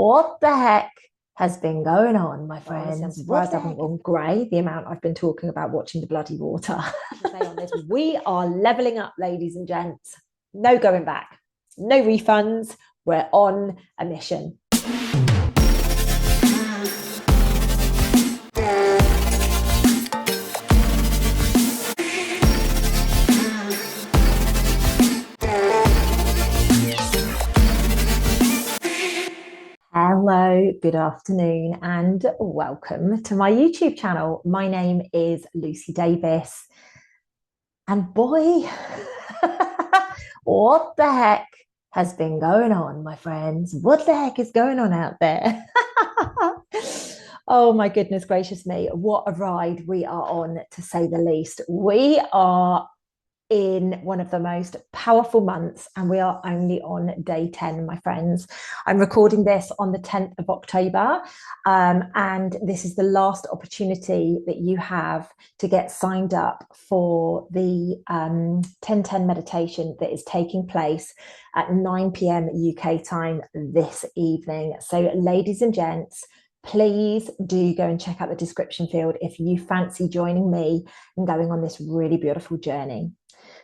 What the heck has been going on, my friends? I'm surprised I haven't gone grey. The amount I've been talking about watching the bloody water. Say on this, we are leveling up, ladies and gents. No going back, no refunds. We're on a mission. Hello, good afternoon, and welcome to my YouTube channel. My name is Lucy Davis, and boy, what the heck has been going on, my friends? What the heck is going on out there? Oh my goodness gracious me, what a ride we are on, to say the least. We are in one of the most powerful months, and we are only on day 10, my friends. I'm recording this on the 10th of October, and this is the last opportunity that you have to get signed up for the 10-10 meditation that is taking place at 9 p.m. UK time this evening. So ladies and gents, please do go and check out the description field if you fancy joining me and going on this really beautiful journey.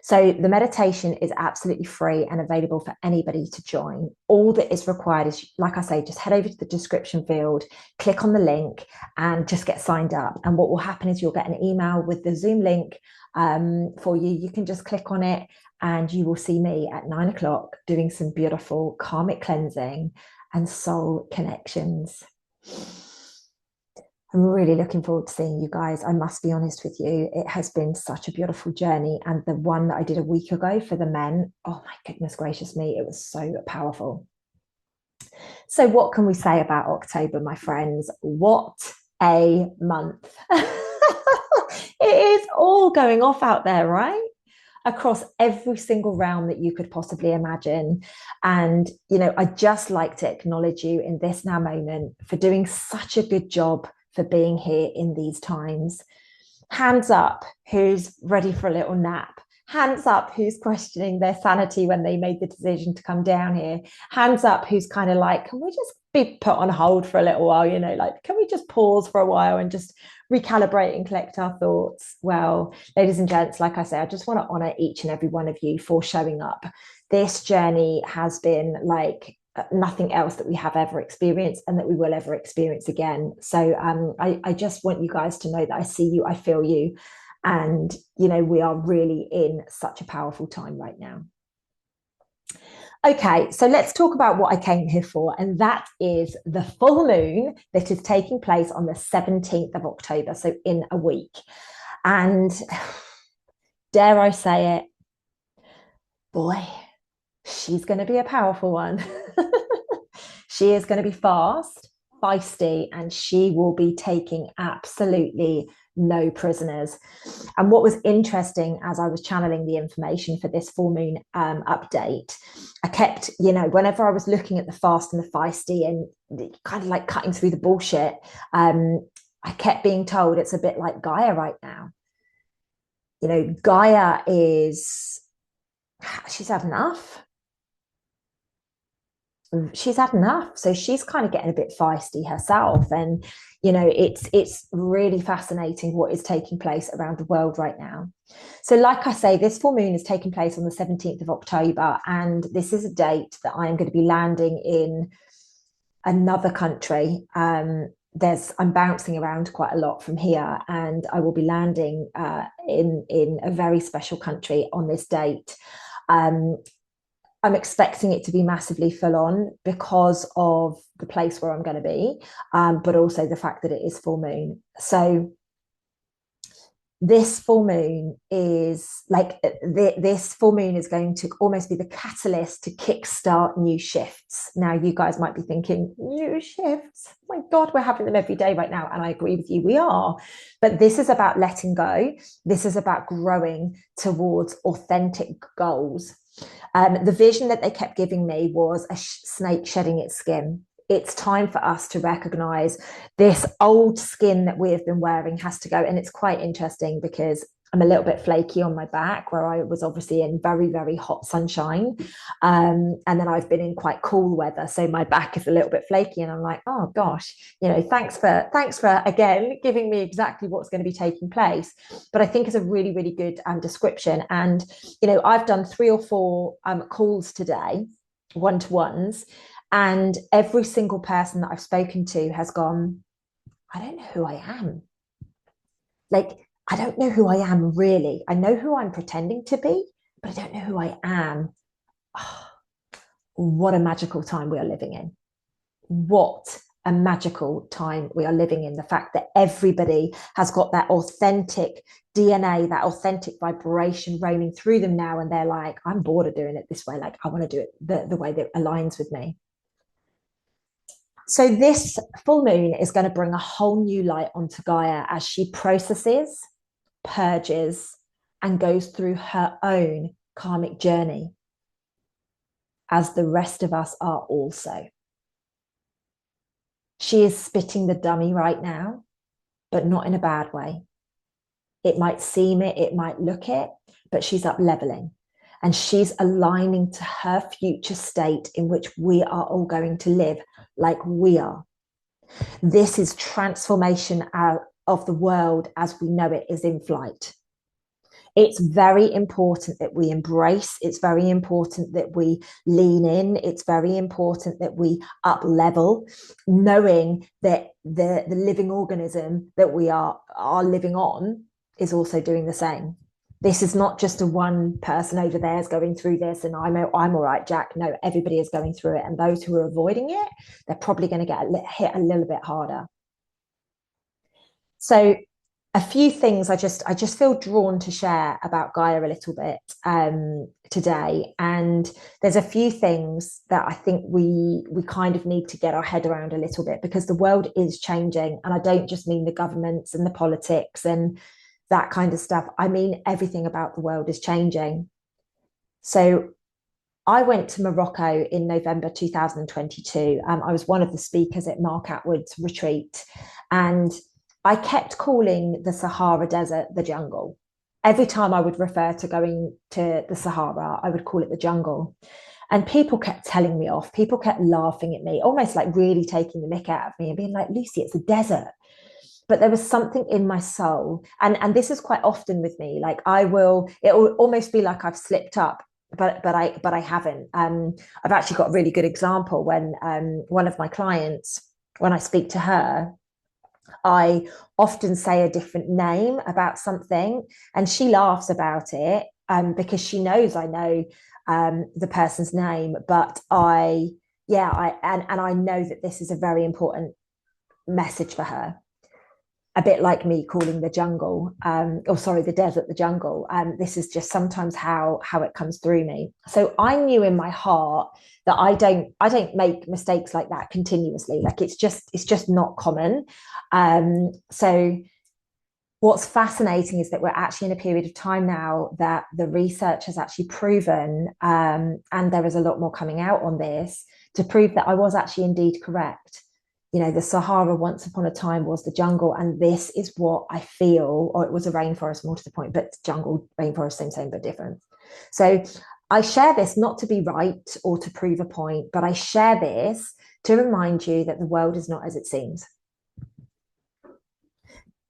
So the meditation is absolutely free and available for anybody to join. All that is required is, like I say, just head over to the description field, click on the link and just get signed up. And what will happen is you'll get an email with the Zoom link for you. You can just click on it and you will see me at 9 o'clock doing some beautiful karmic cleansing and soul connections. I'm really looking forward to seeing you guys. I must be honest with you, it has been such a beautiful journey. And the one that I did a week ago for the men, oh my goodness gracious me, it was so powerful. So what can we say about October, my friends? What a month. It is all going off out there, right? Across every single realm that you could possibly imagine. And, you know, I'd just like to acknowledge you in this now moment for doing such a good job for being here in these times. Hands up who's ready for a little nap. Hands up who's questioning their sanity when they made the decision to come down here. Hands up who's kind of like, can we just be put on hold for a little while? You know, like, can we just pause for a while and just recalibrate and collect our thoughts? Well, ladies and gents, like I say, I just want to honor each and every one of you for showing up. This journey has been like nothing else that we have ever experienced and that we will ever experience again. So I just want you guys to know that I see you, I feel you, and you know, we are really in such a powerful time right now. Okay, so let's talk about what I came here for, and that is the full moon that is taking place on the 17th of October, so in a week. And dare I say it, boy, she's going to be a powerful one. She is going to be fast, feisty, and she will be taking absolutely no prisoners. And what was interesting as I was channeling the information for this full moon update, I kept, you know, whenever I was looking at the fast and the feisty and kind of like cutting through the bullshit, I kept being told it's a bit like Gaia right now. You know, Gaia is, she's had enough. She's had enough, so she's kind of getting a bit feisty herself. And you know, it's really fascinating what is taking place around the world right now. So like I say, this full moon is taking place on the 17th of October, and this is a date that I'm going to be landing in another country. I'm bouncing around quite a lot from here, and I will be landing in a very special country on this date. I'm expecting it to be massively full on because of the place where I'm going to be, but also the fact that it is full moon. So this full moon is like, this full moon is going to almost be the catalyst to kickstart new shifts. Now, you guys might be thinking, new shifts? Oh my God, we're having them every day right now. And I agree with you, we are. But this is about letting go. This is about growing towards authentic goals. The vision that they kept giving me was a snake shedding its skin. It's time for us to recognize this old skin that we have been wearing has to go. And it's quite interesting because I'm a little bit flaky on my back, where I was obviously in very, very hot sunshine. And then I've been in quite cool weather. So my back is a little bit flaky. And I'm like, oh gosh, thanks for again giving me exactly what's going to be taking place. But I think it's a really, really good description. And I've done 3 or 4 calls today, one-to-ones, and every single person that I've spoken to has gone, I don't know who I am. Like, I don't know who I am really. I know who I'm pretending to be, but I don't know who I am. Oh, what a magical time we are living in. What a magical time we are living in. The fact that everybody has got that authentic DNA, that authentic vibration roaming through them now. And they're like, I'm bored of doing it this way. Like, I want to do it the way that aligns with me. So, this full moon is going to bring a whole new light onto Gaia as she processes, purges, and goes through her own karmic journey, as the rest of us are also. She is spitting the dummy right now, but not in a bad way. It might seem it, it might look it, but she's up leveling and she's aligning to her future state in which we are all going to live like we are. This is transformation out of the world as we know it is in flight. It's very important that we embrace. It's very important that we lean in. It's very important that we up level, knowing that the living organism that we are living on is also doing the same. This is not just a one person over there is going through this and I'm all right, Jack. No, everybody is going through it. And those who are avoiding it, they're probably going to get hit a little bit harder. So a few things I just feel drawn to share about Gaia a little bit today, and there's a few things that I think we kind of need to get our head around a little bit, because the world is changing, and I don't just mean the governments and the politics and that kind of stuff. I mean everything about the world is changing. So I went to Morocco in November 2022. I was one of the speakers at Mark Atwood's retreat, and I kept calling the Sahara Desert the jungle. Every time I would refer to going to the Sahara, I would call it the jungle. And people kept telling me off. People kept laughing at me, almost like really taking the mick out of me and being like, Lucy, it's a desert. But there was something in my soul. And this is quite often with me. Like it will almost be like I've slipped up, but I haven't. I've actually got a really good example when one of my clients, when I speak to her, I often say a different name about something, and she laughs about it because she knows I know the person's name. But I know that this is a very important message for her. A bit like me calling the jungle, the desert, the jungle. This is just sometimes how it comes through me. So I knew in my heart that I don't make mistakes like that continuously. Like it's just not common. So what's fascinating is that we're actually in a period of time now that the research has actually proven, and there is a lot more coming out on this to prove that I was actually indeed correct. The Sahara once upon a time was the jungle, and this is what I feel, or it was a rainforest, more to the point, but jungle, rainforest, same, but different. So I share this not to be right or to prove a point, but I share this to remind you that the world is not as it seems.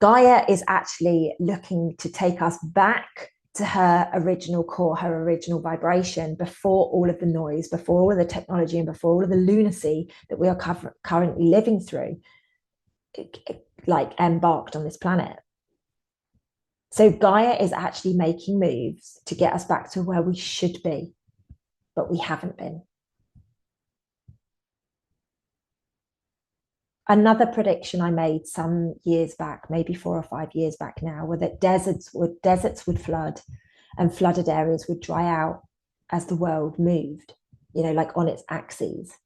Gaia is actually looking to take us back to her original core, her original vibration, before all of the noise, before all of the technology, and before all of the lunacy that we are currently living through, like embarked on this planet. So Gaia is actually making moves to get us back to where we should be, but we haven't been. Another prediction I made some years back, maybe 4 or 5 years back now, were that deserts would flood and flooded areas would dry out as the world moved, like on its axes.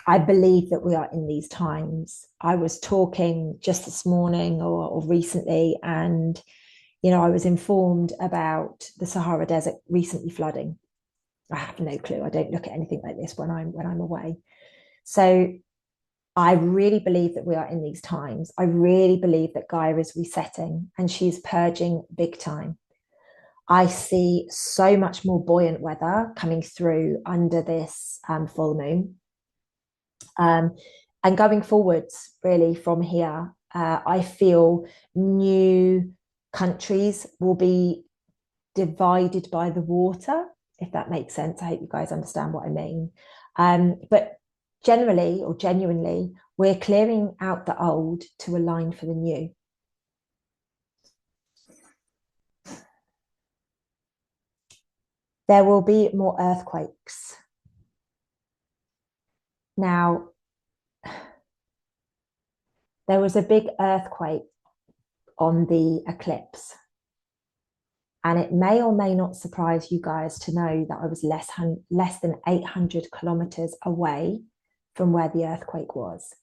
I believe that we are in these times. I was talking just this morning or recently, and I was informed about the Sahara Desert recently flooding. I have no clue. I don't look at anything like this when I'm away. So I really believe that we are in these times. I really believe that Gaia is resetting and she's purging big time. I see so much more buoyant weather coming through under this full moon. And going forwards, really, from here, I feel new countries will be divided by the water, if that makes sense. I hope you guys understand what I mean. But generally or genuinely, we're clearing out the old to align for the new. There will be more earthquakes. Now, there was a big earthquake on the eclipse. And it may or may not surprise you guys to know that I was less than 800 kilometers away from where the earthquake was.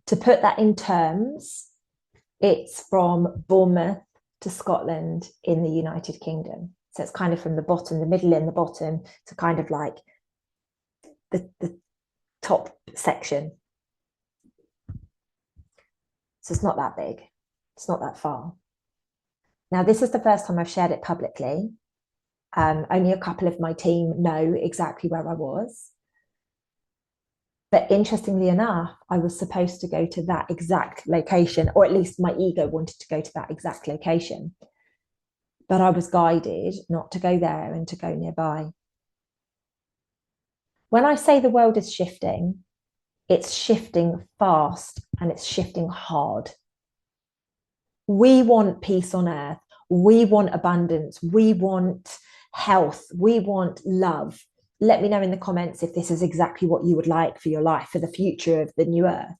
To put that in terms, it's from Bournemouth to Scotland in the United Kingdom. So it's kind of from the bottom, the middle and the bottom, to kind of like the top section. So it's not that big. It's not that far. Now, this is the first time I've shared it publicly. Only a couple of my team know exactly where I was. But interestingly enough, I was supposed to go to that exact location, or at least my ego wanted to go to that exact location. But I was guided not to go there and to go nearby. When I say the world is shifting, it's shifting fast and it's shifting hard. We want peace on earth. We want abundance. We want health. We want love. Let me know in the comments if this is exactly what you would like for your life, for the future of the new earth.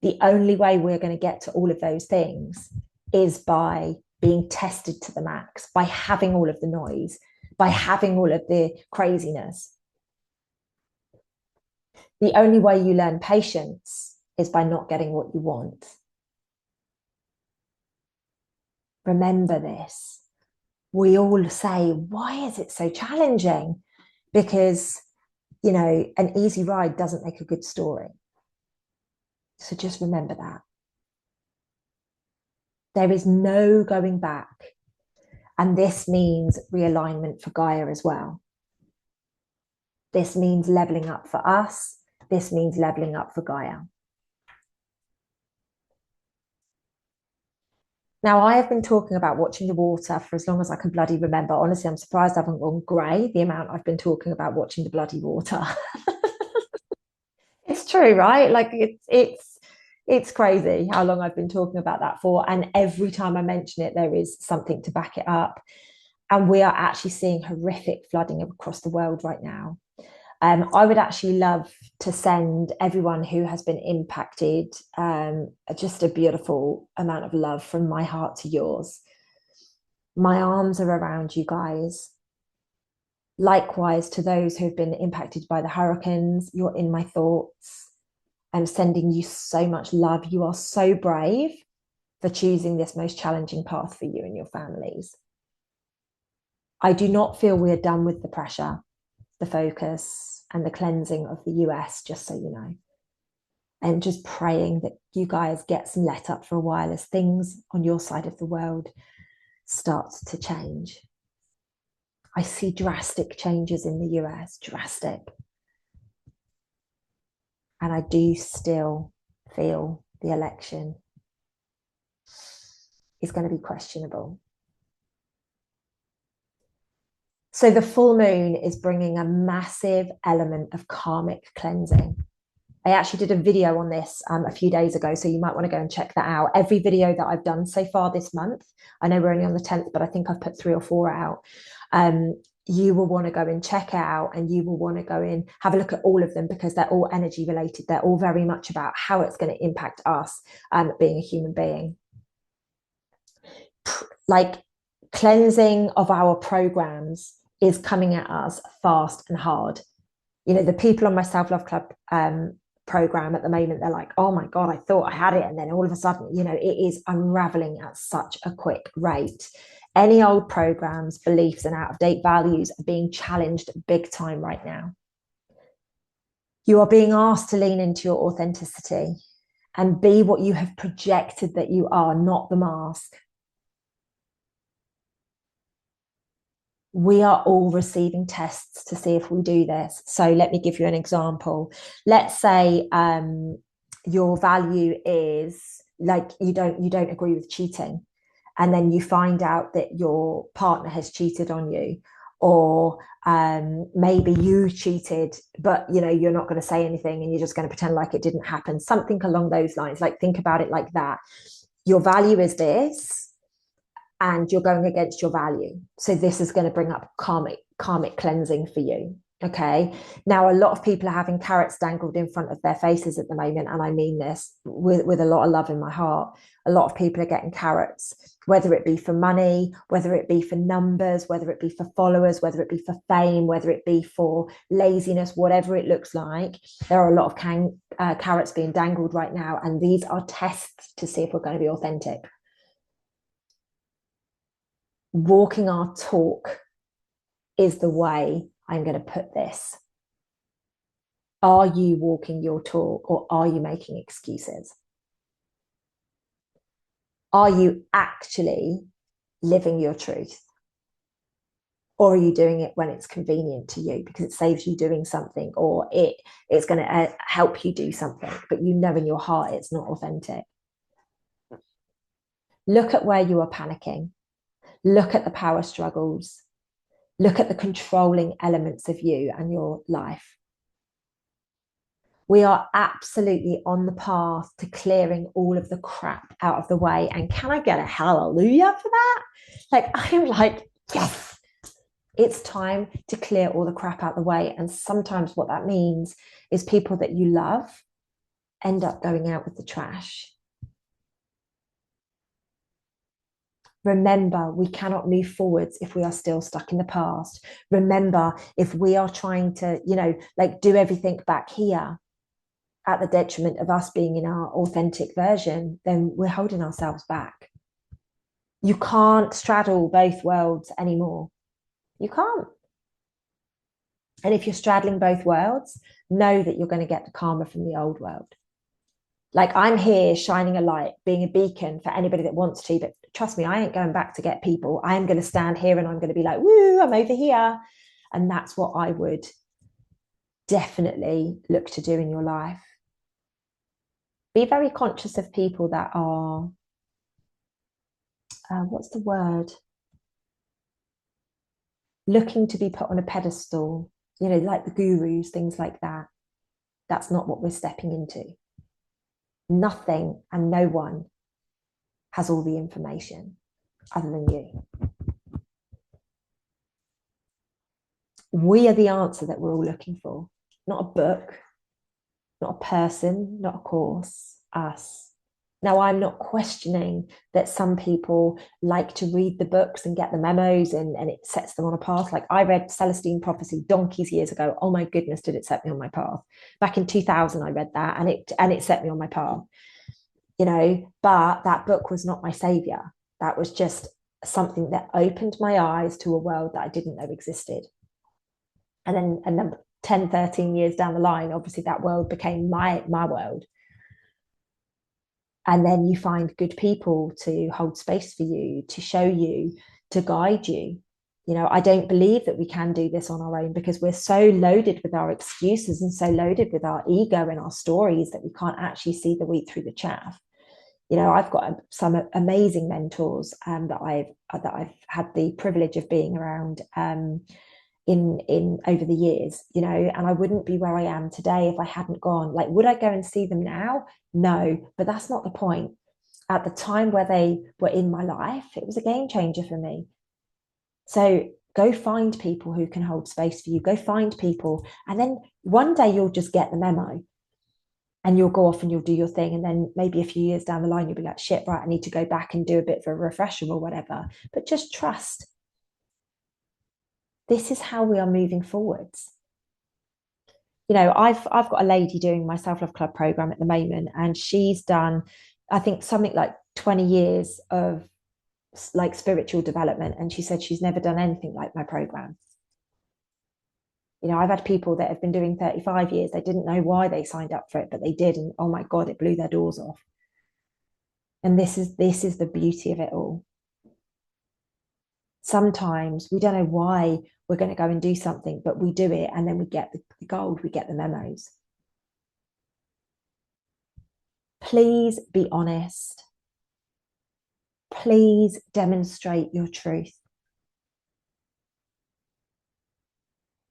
The only way we're going to get to all of those things is by being tested to the max, by having all of the noise, by having all of the craziness. The only way you learn patience is by not getting what you want. Remember this. We all say, why is it so challenging? Because, you know, an easy ride doesn't make a good story. So just remember that. There is no going back. And this means realignment for Gaia as well. This means leveling up for us. This means leveling up for Gaia. Now, I have been talking about watching the water for as long as I can bloody remember. Honestly, I'm surprised I haven't gone grey, the amount I've been talking about watching the bloody water. It's true, right? Like it's crazy how long I've been talking about that for. And every time I mention it, there is something to back it up. And we are actually seeing horrific flooding across the world right now. I would actually love to send everyone who has been impacted just a beautiful amount of love from my heart to yours. My arms are around you guys. Likewise, to those who have been impacted by the hurricanes, you're in my thoughts. I'm sending you so much love. You are so brave for choosing this most challenging path for you and your families. I do not feel we are done with the pressure, the focus, and the cleansing of the US, just so you know. And just praying that you guys get some let up for a while as things on your side of the world start to change. I see drastic changes in the US, drastic. And I do still feel the election is going to be questionable. So the full moon is bringing a massive element of karmic cleansing. I actually did a video on this a few days ago, so you might want to go and check that out. Every video that I've done so far this month, I know we're only on the 10th, but I think I've put 3 or 4 out. You will want to go and check out, and you will want to go in, have a look at all of them, because they're all energy related. They're all very much about how it's going to impact us being a human being. Like cleansing of our programs is coming at us fast and hard. You know, the people on my Self-Love Club program at the moment, they're like, oh my God, I thought I had it. And then all of a sudden, you know, it is unraveling at such a quick rate. Any old programs, beliefs, and out-of-date values are being challenged big time right now. You are being asked to lean into your authenticity and be what you have projected that you are, not the mask. We are all receiving tests to see if we do this. So let me give you an example. Let's say your value is like you don't agree with cheating, and then you find out that your partner has cheated on you, or maybe you cheated, but you're not going to say anything and you're just going to pretend like it didn't happen. Something along those lines. Like, think about it like that. Your value is this, and you're going against your value. So this is going to bring up karmic cleansing for you. Okay. Now, a lot of people are having carrots dangled in front of their faces at the moment. And I mean this with a lot of love in my heart. A lot of people are getting carrots, whether it be for money, whether it be for numbers, whether it be for followers, whether it be for fame, whether it be for laziness, whatever it looks like. There are a lot of carrots being dangled right now. And these are tests to see if we're going to be authentic. Walking our talk is the way I'm going to put this. Are you walking your talk, or are you making excuses? Are you actually living your truth? Or are you doing it when it's convenient to you because it saves you doing something, or it's going to help you do something, but you know in your heart it's not authentic? Look at where you are panicking. Look at the power struggles. Look at the controlling elements of you and your life. We are absolutely on the path to clearing all of the crap out of the way. And can I get a hallelujah for that? Like, I'm like, yes, it's time to clear all the crap out of the way. And sometimes what that means is people that you love end up going out with the trash. Remember, we cannot move forwards if we are still stuck in the past. Remember, if we are trying to, like, do everything back here at the detriment of us being in our authentic version, then we're holding ourselves back. You can't straddle both worlds anymore. You can't. And if you're straddling both worlds, know that you're going to get the karma from the old world. Like, I'm here shining a light, being a beacon for anybody that wants to, but trust me, I ain't going back to get people. I'm going to stand here and I'm going to be like, woo, I'm over here. And that's what I would definitely look to do in your life. Be very conscious of people that are, what's the word? Looking to be put on a pedestal, like the gurus, things like that. That's not what we're stepping into. Nothing and no one has all the information other than you. We are the answer that we're all looking for, not a book, not a person, not a course, us. Now, I'm not questioning that some people like to read the books and get the memos and it sets them on a path. Like, I read Celestine Prophecy donkeys years ago. Oh my goodness, did it set me on my path. Back in 2000, I read that and it set me on my path. But that book was not my savior. That was just something that opened my eyes to a world that I didn't know existed. And then 10, 13 years down the line, obviously that world became my world. And then you find good people to hold space for you, to show you, to guide you. I don't believe that we can do this on our own because we're so loaded with our excuses and so loaded with our ego and our stories that we can't actually see the wheat through the chaff. I've got some amazing mentors that I've had the privilege of being around in over the years, and I wouldn't be where I am today if I hadn't gone. Like, would I go and see them now? No, but that's not the point. At the time where they were in my life, it was a game changer for me. So go find people who can hold space for you. Go find people, and then one day you'll just get the memo. And you'll go off and you'll do your thing. And then maybe a few years down the line, you'll be like, shit, right, I need to go back and do a bit of a refresher or whatever. But just trust. This is how we are moving forwards. I've got a lady doing my self-love club program at the moment, and she's done, I think, something like 20 years of like spiritual development. And she said she's never done anything like my program. You know, I've had people that have been doing 35 years, they didn't know why they signed up for it, but they did, and oh my God, it blew their doors off. And this is the beauty of it all. Sometimes we don't know why we're going to go and do something, but we do it, and then we get the gold, we get the memos. Please be honest. Please demonstrate your truth.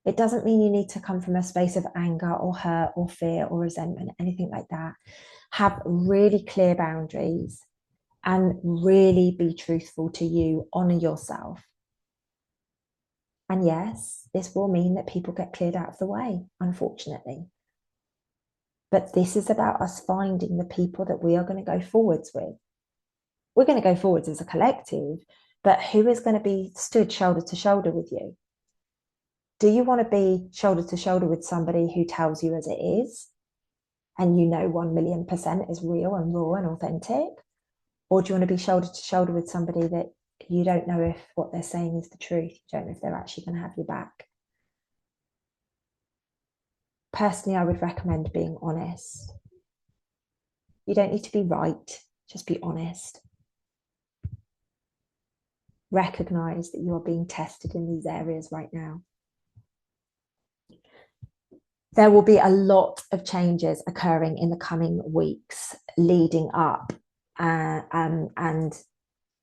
It doesn't mean you need to come from a space of anger or hurt or fear or resentment, anything like that. Have really clear boundaries and really be truthful to you. Honor yourself. And yes, this will mean that people get cleared out of the way, unfortunately. But this is about us finding the people that we are going to go forwards with. We're going to go forwards as a collective, but who is going to be stood shoulder to shoulder with you? Do you want to be shoulder to shoulder with somebody who tells you as it is, and you know 1,000,000% is real and raw and authentic? Or do you want to be shoulder to shoulder with somebody that you don't know if what they're saying is the truth? You don't know if they're actually going to have your back. Personally, I would recommend being honest. You don't need to be right, just be honest. Recognize that you are being tested in these areas right now. There will be a lot of changes occurring in the coming weeks leading up and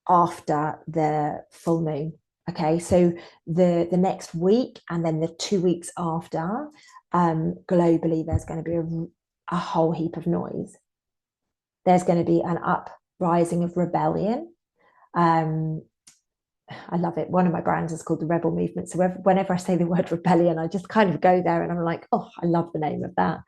after the full moon. Okay, so the next week and then the 2 weeks after, globally, there's going to be a whole heap of noise. There's going to be an uprising of rebellion. I love it. One of my brands is called the Rebel Movement. So whenever I say the word rebellion, I just kind of go there and I'm like, oh, I love the name of that.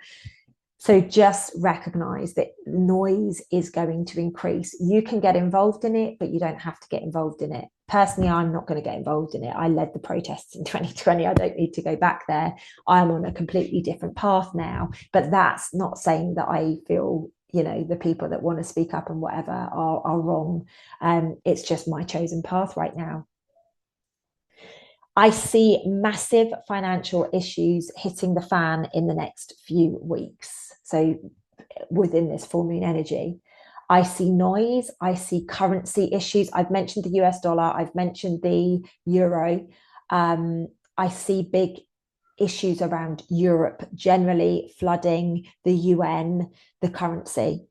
So just recognize that noise is going to increase. You can get involved in it, but you don't have to get involved in it. Personally, I'm not going to get involved in it. I led the protests in 2020. I don't need to go back there. I'm on a completely different path now. But that's not saying that I feel, you know, the people that want to speak up and whatever are wrong. It's just my chosen path right now. I see massive financial issues hitting the fan in the next few weeks. So within this full moon energy, I see noise, I see currency issues. I've mentioned the US dollar, I've mentioned the euro. I see big issues around Europe generally, flooding, the UN, the currency.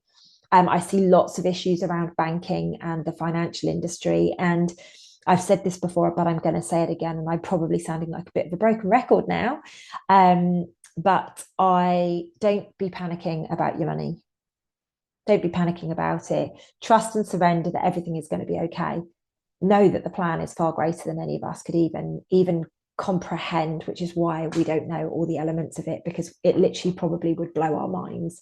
I see lots of issues around banking and the financial industry. And I've said this before, but I'm going to say it again, and I'm probably sounding like a bit of a broken record now. But I don't be panicking about your money. Don't be panicking about it. Trust and surrender that everything is going to be okay. Know that the plan is far greater than any of us could even comprehend, which is why we don't know all the elements of it, because it literally probably would blow our minds.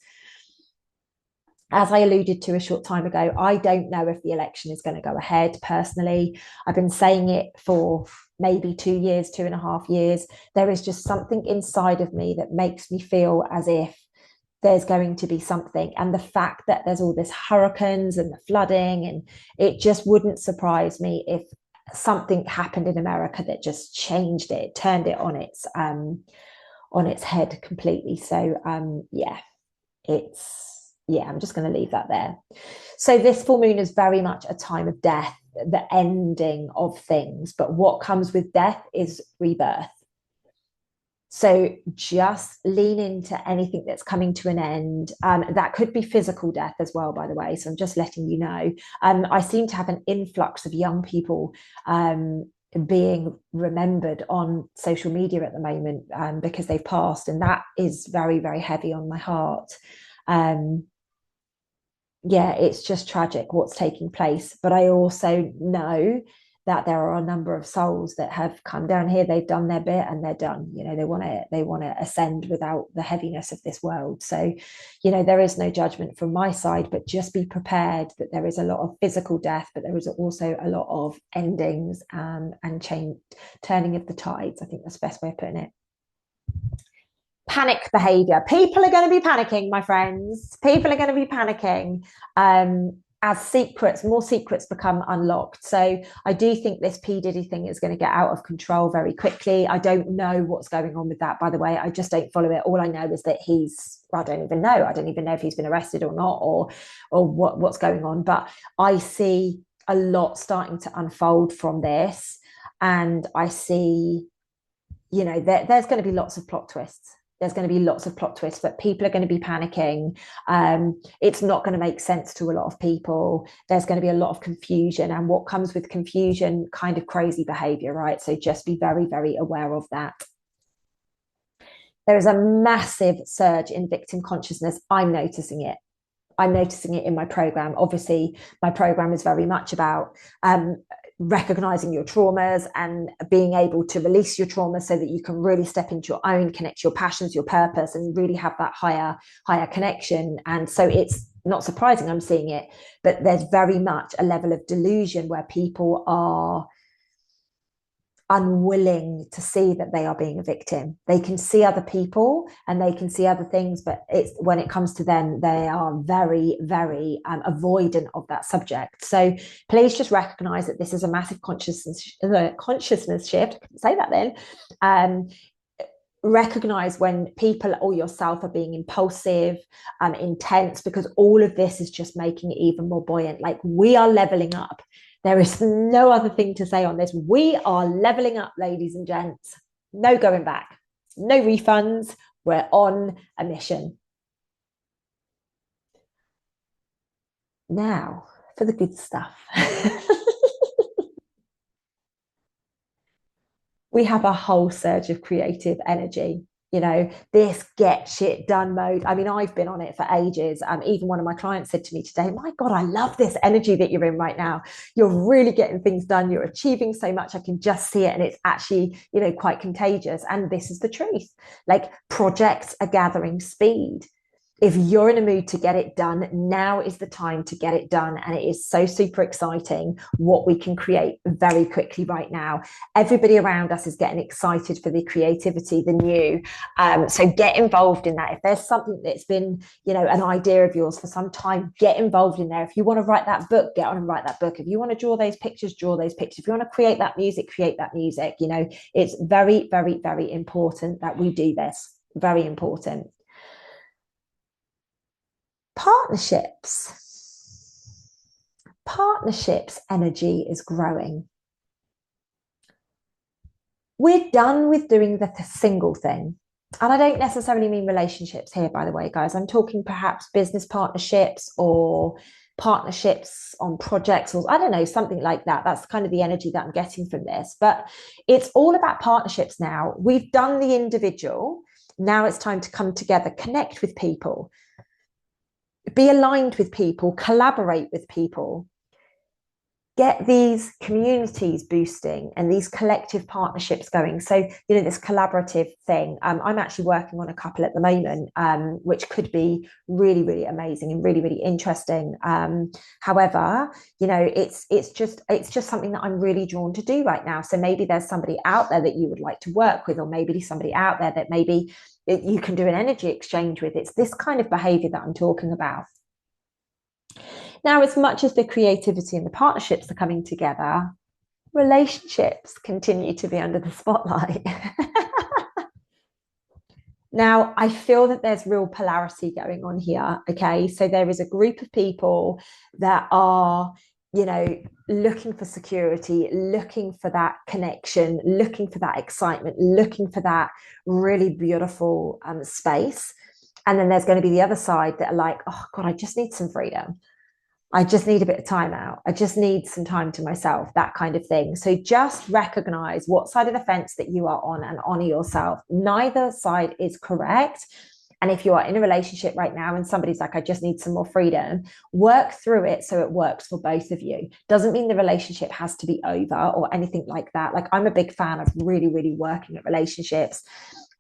As I alluded to a short time ago, I don't know if the election is going to go ahead personally. I've been saying it for maybe 2 years, 2.5 years. There is just something inside of me that makes me feel as if there's going to be something. And the fact that there's all this hurricanes and the flooding, and it just wouldn't surprise me if something happened in America that just changed it, turned it on its head completely. So I'm just going to leave that there. So this full moon is very much a time of death, the ending of things. But what comes with death is rebirth. So just lean into anything that's coming to an end. That could be physical death as well, by the way. So I'm just letting you know. I seem to have an influx of young people being remembered on social media at the moment because they've passed. And that is very, very heavy on my heart. It's just tragic what's taking place. But I also know that there are a number of souls that have come down here. They've done their bit and they're done. You know, they want to ascend without the heaviness of this world. So, you know, there is no judgment from my side, but just be prepared that there is a lot of physical death, but there is also a lot of endings and turning of the tides. I think that's the best way of putting it. Panic behavior. People are going to be panicking, my friends. People are going to be panicking. as more secrets become unlocked. So I do think this P. Diddy thing is going to get out of control very quickly. I don't know what's going on with that, by the way. I just don't follow it. All I know is that I don't even know. I don't even know if he's been arrested or not, or what's going on. But I see a lot starting to unfold from this. And I see, there's going to be lots of plot twists. There's going to be lots of plot twists, but people are going to be panicking. It's not going to make sense to a lot of people. There's going to be a lot of confusion, and what comes with confusion, kind of crazy behavior, right? So just be very, very aware of that. There is a massive surge in victim consciousness. I'm noticing it. I'm noticing it in my program. Obviously, my program is very much about recognizing your traumas and being able to release your trauma so that you can really step into your own, connect your passions, your purpose, and really have that higher connection. And so it's not surprising I'm seeing it, but there's very much a level of delusion where people are unwilling to see that they are being a victim. They can see other people and they can see other things, but it's when it comes to them, they are very, very avoidant of that subject. So please just recognize that this is a massive consciousness shift. Say that then. Recognize when people or yourself are being impulsive, intense, because all of this is just making it even more buoyant. Like, we are leveling up. There is no other thing to say on this. We are leveling up, ladies and gents. No going back. No refunds. We're on a mission. Now for the good stuff. We have a whole surge of creative energy. This get shit done mode. I mean, I've been on it for ages. Even one of my clients said to me today, my God, I love this energy that you're in right now. You're really getting things done. You're achieving so much. I can just see it. And it's actually, quite contagious. And this is the truth. Like, projects are gathering speed. If you're in a mood to get it done, now is the time to get it done. And it is so super exciting what we can create very quickly right now. Everybody around us is getting excited for the creativity, the new. So get involved in that. If there's something that's been, an idea of yours for some time, get involved in there. If you want to write that book, get on and write that book. If you want to draw those pictures, draw those pictures. If you want to create that music, create that music. It's very, very, very important that we do this. Very important. Partnerships energy is growing. We're done with doing the single thing. And I don't necessarily mean relationships here, by the way, guys. I'm talking perhaps business partnerships or partnerships on projects, or I don't know, something like that. That's kind of the energy that I'm getting from this. But it's all about partnerships now. We've done the individual. Now it's time to come together, connect with people, be aligned with people, collaborate with people, get these communities boosting and these collective partnerships going. So, this collaborative thing, I'm actually working on a couple at the moment, which could be really, really amazing and really, really interesting. However, it's just something that I'm really drawn to do right now. So maybe there's somebody out there that you would like to work with, or maybe somebody out there that maybe you can do an energy exchange with. It's this kind of behavior that I'm talking about. Now, as much as the creativity and the partnerships are coming together, relationships continue to be under the spotlight. Now, I feel that there's real polarity going on here. Okay. So there is a group of people that are, looking for security, looking for that connection, looking for that excitement, looking for that really beautiful space. And then there's going to be the other side that are like, oh God, I just need some freedom. I just need a bit of time out. I just need some time to myself, that kind of thing. So just recognize what side of the fence that you are on and honor yourself. Neither side is correct. And if you are in a relationship right now and somebody's like, I just need some more freedom, work through it so it works for both of you. Doesn't mean the relationship has to be over or anything like that. Like, I'm a big fan of really, really working at relationships.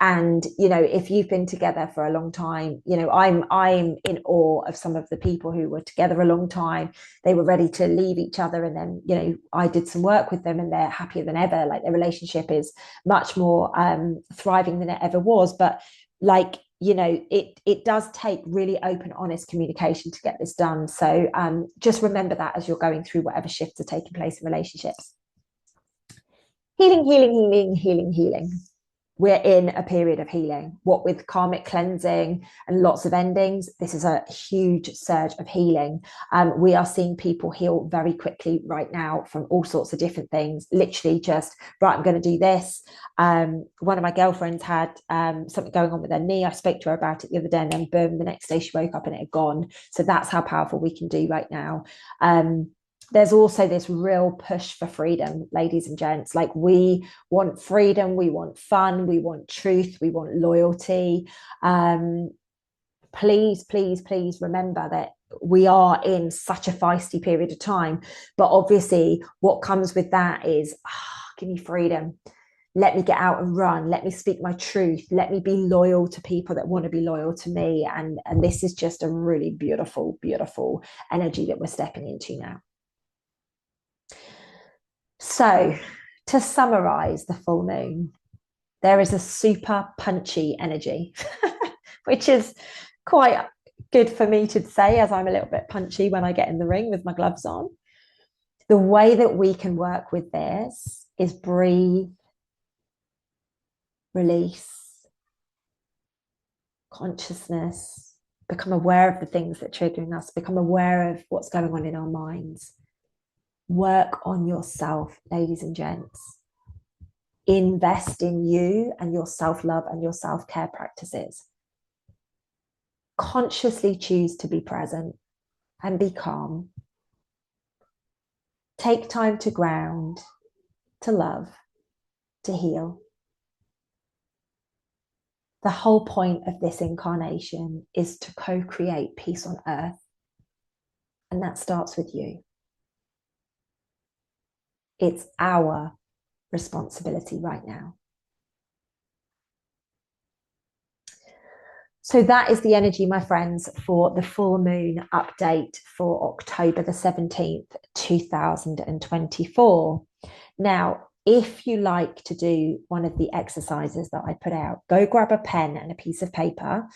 And, if you've been together for a long time, I'm in awe of some of the people who were together a long time. They were ready to leave each other. And then, I did some work with them and they're happier than ever. Like, their relationship is much more thriving than it ever was. But like, it does take really open, honest communication to get this done. So just remember that as you're going through whatever shifts are taking place in relationships. Healing, healing, healing, healing, healing. We're in a period of healing. What with karmic cleansing and lots of endings, this is a huge surge of healing. We are seeing people heal very quickly right now from all sorts of different things. Literally just, right, I'm going to do this. One of my girlfriends had something going on with her knee. I spoke to her about it the other day, and then boom, the next day she woke up and it had gone. So that's how powerful we can do right now. There's also this real push for freedom, ladies and gents. Like, we want freedom, we want fun, we want truth, we want loyalty. Please, please, please remember that we are in such a feisty period of time. But obviously, what comes with that is, give me freedom. Let me get out and run. Let me speak my truth. Let me be loyal to people that want to be loyal to me. And this is just a really beautiful, beautiful energy that we're stepping into now. So, to summarize the full moon, there is a super punchy energy, which is quite good for me to say, as I'm a little bit punchy when I get in the ring with my gloves on. The way that we can work with this is breathe, release, consciousness, become aware of the things that are triggering us, become aware of what's going on in our minds. Work on yourself, ladies and gents. Invest in you and your self-love and your self-care practices. Consciously choose to be present and be calm. Take time to ground, to love, to heal. The whole point of this incarnation is to co-create peace on earth. And that starts with you. It's our responsibility right now. So that is the energy, my friends, for the full moon update for October the 17th, 2024. Now, if you like to do one of the exercises that I put out, go grab a pen and a piece of paper,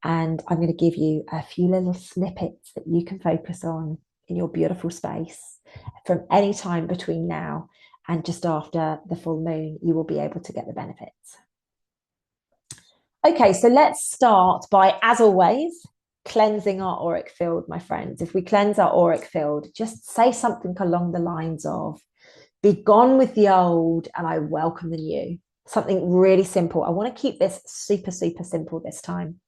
and I'm going to give you a few little snippets that you can focus on in your beautiful space from any time between now and just after the full moon. You will be able to get the benefits. Okay, so let's start by, as always, cleansing our auric field, my friends. If we cleanse our auric field, just say something along the lines of, be gone with the old and I welcome the new. Something really simple. I want to keep this super, super simple this time.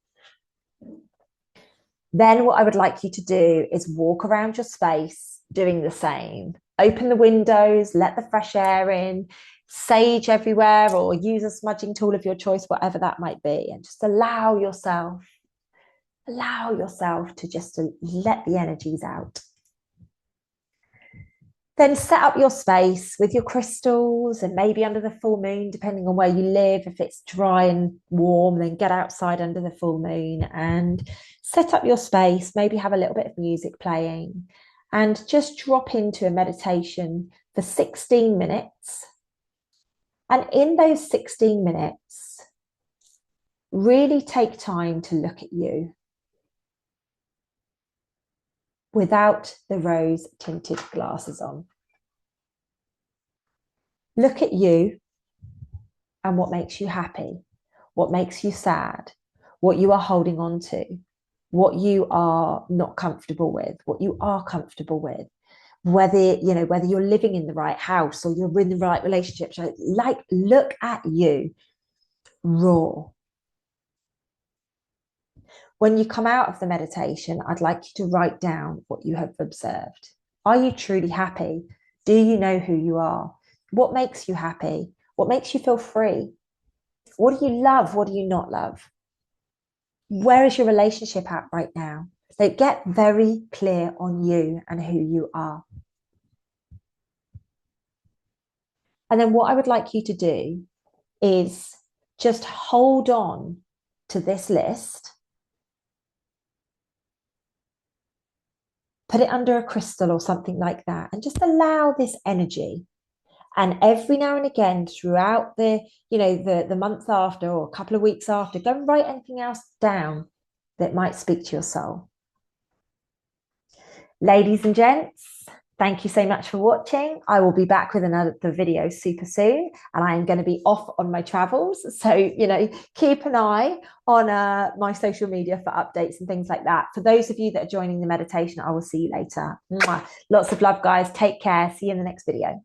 Then what I would like you to do is walk around your space doing the same. Open the windows, let the fresh air in, sage everywhere, or use a smudging tool of your choice, whatever that might be, and just allow yourself to just let the energies out. Then set up your space with your crystals, and maybe under the full moon, depending on where you live. If it's dry and warm, then get outside under the full moon and set up your space, maybe have a little bit of music playing, and just drop into a meditation for 16 minutes. And in those 16 minutes, really take time to look at you without the rose tinted glasses on. Look at you and what makes you happy, what makes you sad, what you are holding on to, what you are not comfortable with, what you are comfortable with, whether you're living in the right house or you're in the right relationship. So, like, look at you raw. When you come out of the meditation, I'd like you to write down what you have observed. Are you truly happy? Do you know who you are? What makes you happy? What makes you feel free? What do you love? What do you not love? Where is your relationship at right now? So get very clear on you and who you are. And then what I would like you to do is just hold on to this list, put it under a crystal or something like that, and just allow this energy And every now and again, throughout the, the month after or a couple of weeks after, go and write anything else down that might speak to your soul. Ladies and gents, thank you so much for watching. I will be back with another video super soon, and I am going to be off on my travels. So, keep an eye on my social media for updates and things like that. For those of you that are joining the meditation, I will see you later. Mwah. Lots of love, guys. Take care. See you in the next video.